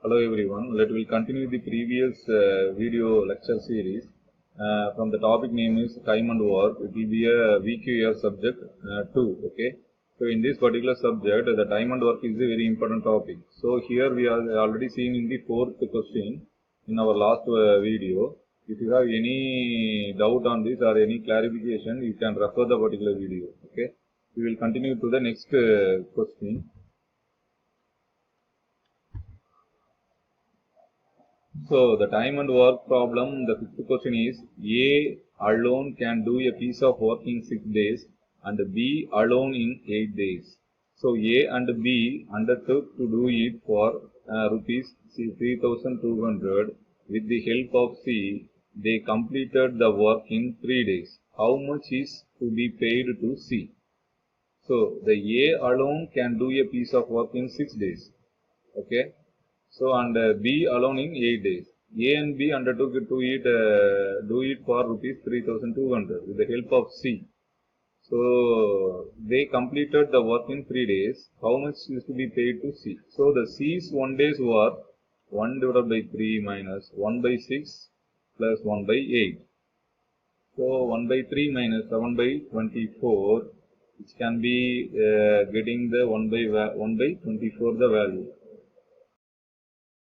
Hello everyone. Let will continue the previous video lecture series. From the topic name is time and work. It will be a VQAR subject 2. Okay. So in this particular subject, the time and work is a very important topic. So here we are already seen in the fourth question in our last video. If you have any doubt on this or any clarification, you can refer the particular video. Okay. We will continue to the next question. So the time and work problem, the fifth question is A alone can do a piece of work in 6 days and B alone in 8 days. So A and B undertook to do it for rupees 3,200 with the help of C. They completed the work in 3 days. How much is to be paid to C? So the A alone can do a piece of work in 6 days. Okay. So and B alone in 8 days. A and B undertook to do it for rupees 3,200 with the help of C. So they completed the work in 3 days. How much is to be paid to C? So the C's 1 day's work 1 divided by 3 minus 1 by 6 plus 1 by 8. So 1 by 3 minus 7 by 24, which can be getting the 1 by 24 the value.